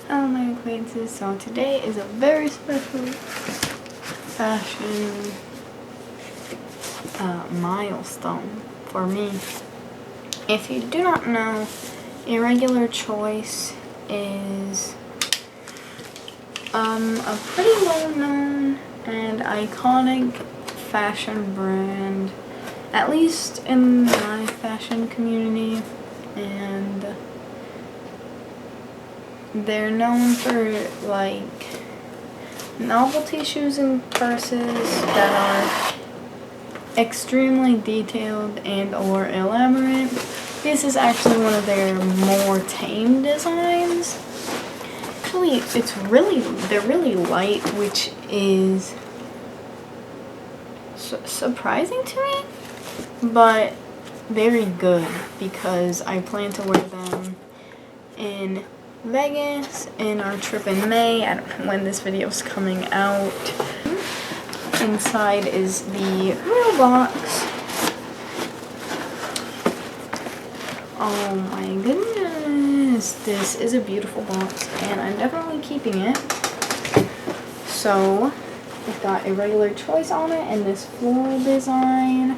Hello my acquaintances, so today is a very special fashion milestone for me. If you do not know, Irregular Choice is a pretty well-known and iconic fashion brand, at least in my fashion community, and they're known for like novelty shoes and purses that are extremely detailed and or elaborate. This is actually one of their more tame designs. Actually, they're really light, which is surprising to me, but very good because I plan to wear them in Vegas in our trip in May. I don't know when this video is coming out. Inside is the real box. Oh my goodness, this is a beautiful box and I'm definitely keeping it. So it's got Irregular Choice on it and this floral design.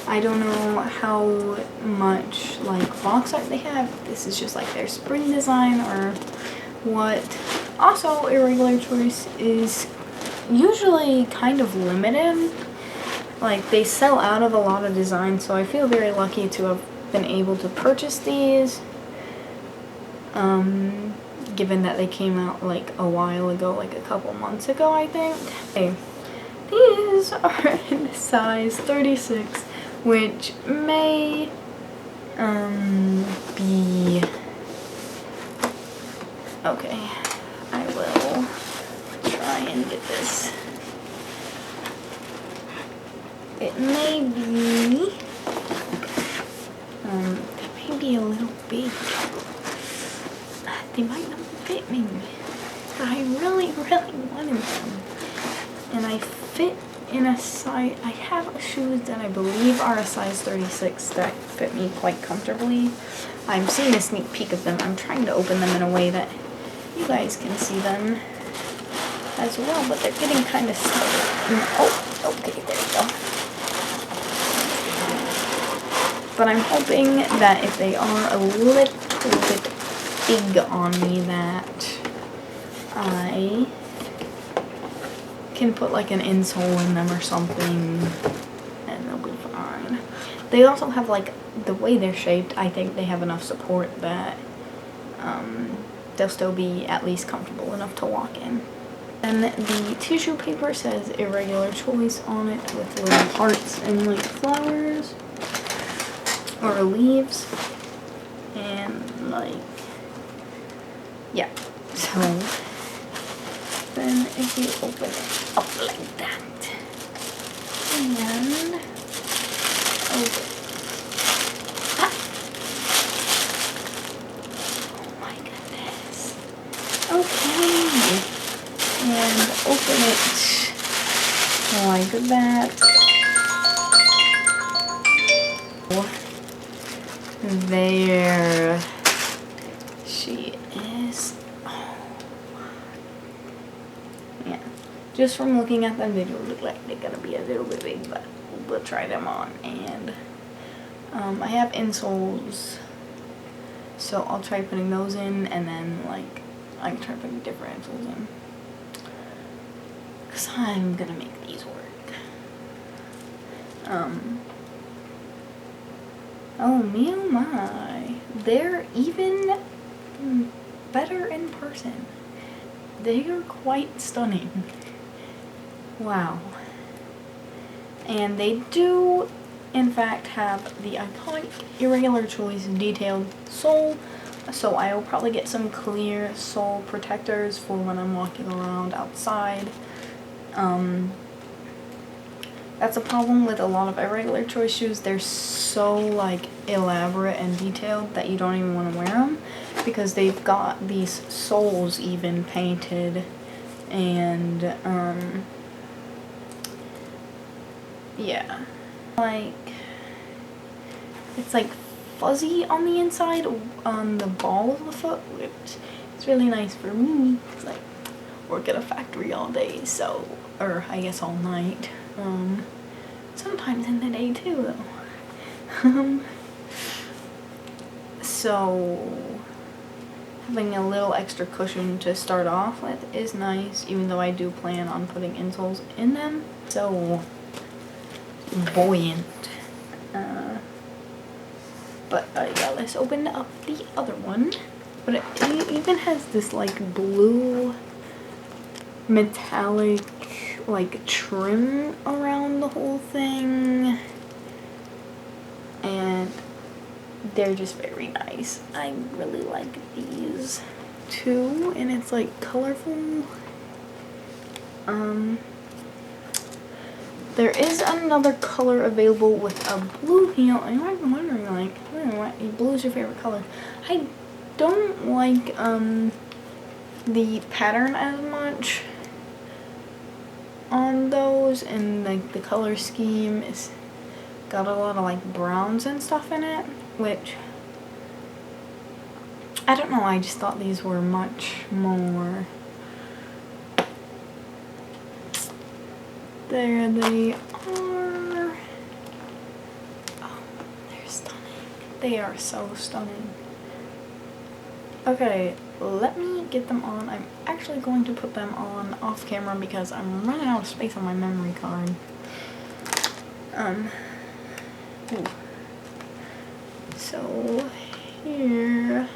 I don't know how much like box art they have. This is just like their spring design or what. Also, Irregular Choice is usually kind of limited. Like they sell out of a lot of designs, so I feel very lucky to have been able to purchase these. Given that they came out like a while ago, like a couple months ago, I think. Okay. These are in size 36. Which may be okay. I will try and get this. It may be they may be a little big. They might not fit me, but I really wanted them, and I fit in a size. I have shoes that I believe are a size 36 that fit me quite comfortably. I'm seeing a sneak peek of them. I'm trying to open them in a way that you guys can see them as well, but they're getting kind of stuck. Oh, okay, there we go. But I'm hoping that if they are a little bit big on me, that I can put like an insole in them or something and they'll be fine. They also have like, the way they're shaped, I think they have enough support that they'll still be at least comfortable enough to walk in. And the tissue paper says Irregular Choice on it with little hearts and like flowers or leaves, and like, yeah, so then if you open it up like that and open, oh my goodness, okay, and open it like that. There she is. Oh. Yeah, just from looking at them, they do look like they're gonna be a little bit big, but we'll try them on. And I have insoles, so I'll try putting those in, and then like I can try putting different insoles in, because I'm gonna make these work. Oh me oh my, they're even better in person. They are quite stunning. Wow. And they do in fact have the iconic Irregular Choice detailed sole, so I will probably get some clear sole protectors for when I'm walking around outside. That's a problem with a lot of Irregular Choice shoes. They're so like elaborate and detailed that you don't even want to wear them, because they've got these soles even painted, and yeah, like it's like fuzzy on the inside on the ball of the foot, which is It's really nice for me because I work at a factory all day, so, or I guess all night. Sometimes in the day too, though. So having a little extra cushion to start off with is nice, even though I do plan on putting insoles in them. So buoyant. But yeah, let's open up the other one. But it even has this like blue metallic like trim around the whole thing, and they're just very nice. I really like these too, and it's like colorful. There is another color available with a blue heel, and I'm wondering like, what blue is your favorite color? I don't like the pattern as much on those, and like the color scheme is got a lot of like browns and stuff in it, which I don't know, I just thought these were much more. There they are. Oh, they're stunning. They are so stunning. Okay, let me get them on. I'm actually going to put them on off camera because I'm running out of space on my memory card. Ooh. So here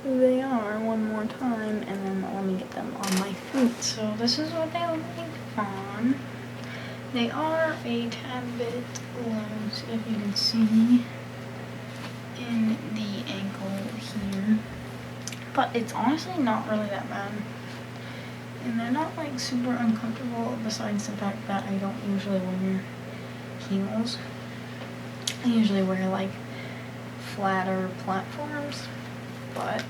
they are one more time, and then let me get them on my feet. So this is what they look like on. They are a tad bit loose, if you can see, in the ankle here, but it's honestly not really that bad, and they're not like super uncomfortable, besides the fact that I don't usually wear heels. I usually wear like flatter platforms, but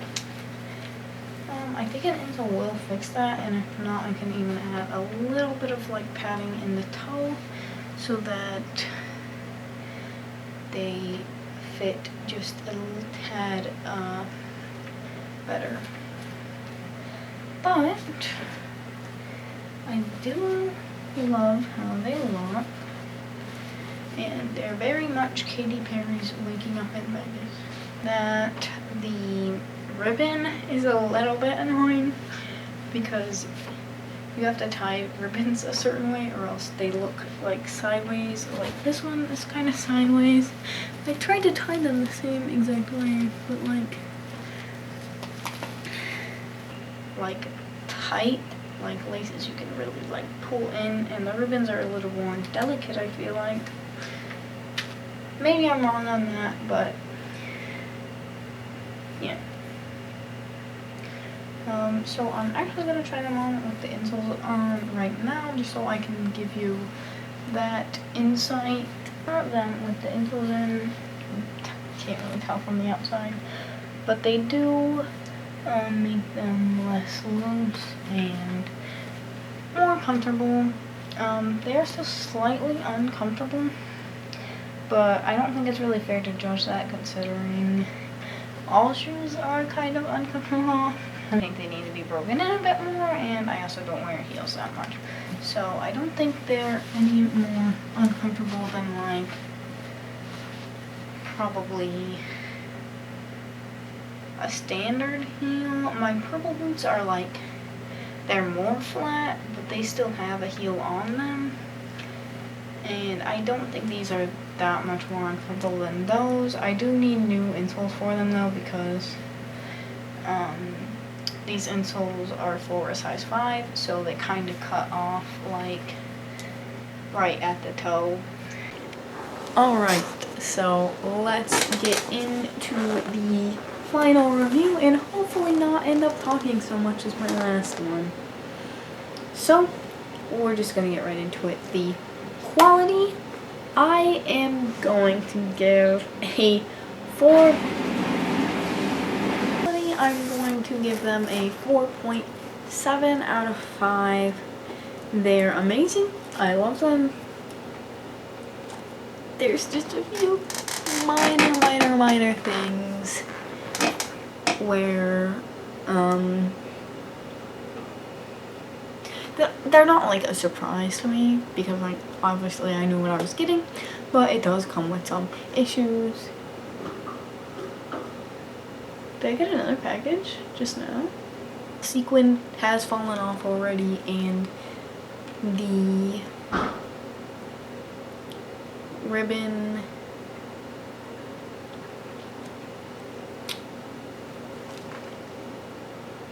I think an insole will fix that, and if not, I can even add a little bit of like padding in the toe so that they fit just a little tad better. But I do love how they look, and they're very much Katy Perry's Waking Up in Vegas. That the ribbon is a little bit annoying because you have to tie ribbons a certain way or else they look like sideways. Like this one is kind of sideways. I tried to tie them the same exact way, but like tight, like laces you can really like pull in, and the ribbons are a little more delicate, I feel like. Maybe I'm wrong on that, but yeah. So I'm actually going to try them on with the insoles on right now, just so I can give you that insight. Not them with the insoles in, can't really tell from the outside, but they do make them less loose and more comfortable. They are still slightly uncomfortable, but I don't think it's really fair to judge that considering all shoes are kind of uncomfortable. I think they need to be broken in a bit more, and I also don't wear heels that much. So I don't think they're any more uncomfortable than like probably a standard heel. My purple boots are like, they're more flat, but they still have a heel on them. And I don't think these are that much more uncomfortable than those. I do need new insoles for them though, because these insoles are for a size 5, so they kind of cut off like right at the toe. Alright, so let's get into the final review and hopefully not end up talking so much as my last one. So we're just gonna get right into it. The quality, I am going to give a 4. I'm going to give them a 4.7 out of 5. They're amazing. I love them. There's just a few minor things where They're not like a surprise to me because like obviously I knew what I was getting, but it does come with some issues. Did I get another package just now? Sequin has fallen off already, and the ribbon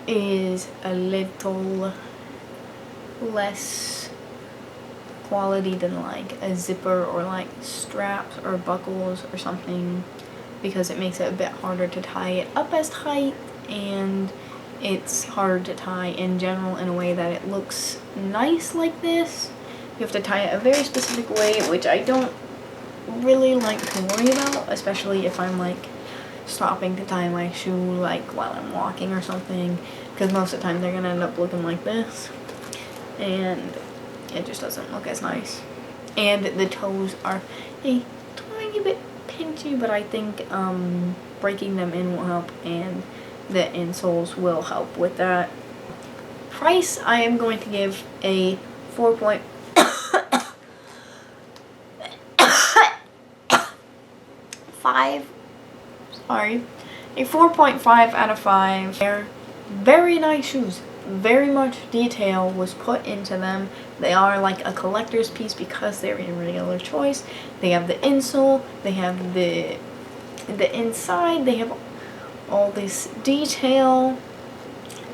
is a little less quality than like a zipper or like straps or buckles or something, because it makes it a bit harder to tie it up as tight, and it's hard to tie in general in a way that it looks nice like this. You have to tie it a very specific way, which I don't really like to worry about, especially if I'm like stopping to tie my shoe like while I'm walking or something, because most of the time they're gonna end up looking like this, and it just doesn't look as nice. And the toes are a tiny bit pinchy, but I think breaking them in will help, and the insoles will help with that. Price, I am going to give a 4.5 sorry, a 4.5 out of 5. They're very nice shoes. Very much detail was put into them. They are like a collector's piece because they're a regular choice. They have the insole, they have the inside, they have all this detail.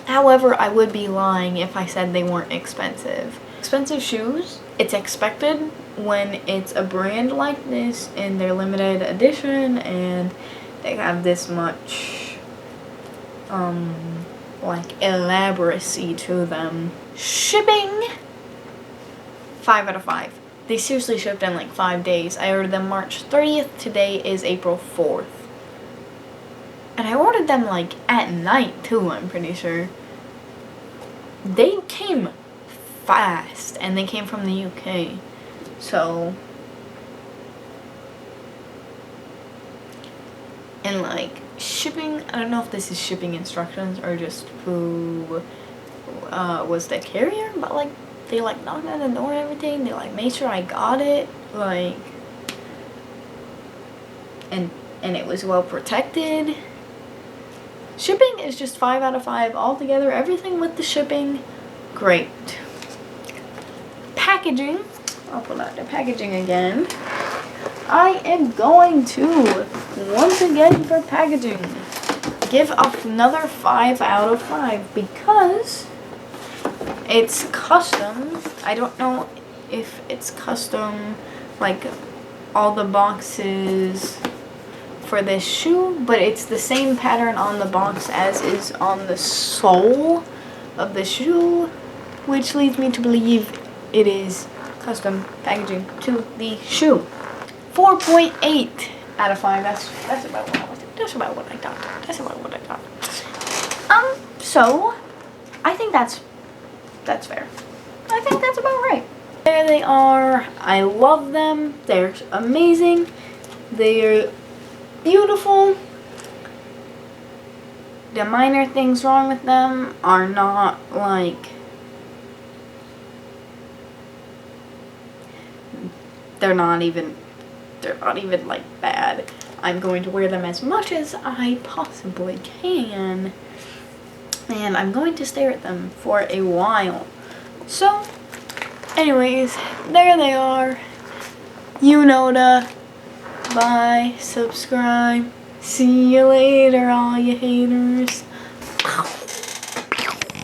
However, I would be lying if I said they weren't expensive. Expensive shoes, it's expected when it's a brand like this and they're limited edition and they have this much like elaboracy to them. Shipping, 5 out of 5. They seriously shipped in like 5 days. I ordered them March 30th. Today is April 4th. And I ordered them like at night too, I'm pretty sure. They came fast, and they came from the UK. So, and like shipping, I don't know if this is shipping instructions or just who was the carrier, but like they like knocked on the door and everything. They like made sure I got it, like, and it was well protected. Shipping is just 5 out of 5 altogether. Everything with the shipping, great. Packaging, I'll pull out the packaging again. I am going to, once again for packaging, give another 5 out of 5 because it's custom. I don't know if it's custom, like all the boxes for this shoe, but it's the same pattern on the box as is on the sole of the shoe, which leads me to believe it is custom packaging to the shoe. 4.8 out of 5. That's about what I was. That's about what I thought. That's about what I thought. So I think that's fair. I think that's about right. There they are. I love them. They're amazing. They're beautiful. The minor things wrong with them are not like, they're not even like bad. I'm going to wear them as much as I possibly can, and I'm going to stare at them for a while. So anyways, there they are. You know the bye, subscribe, see you later all you haters.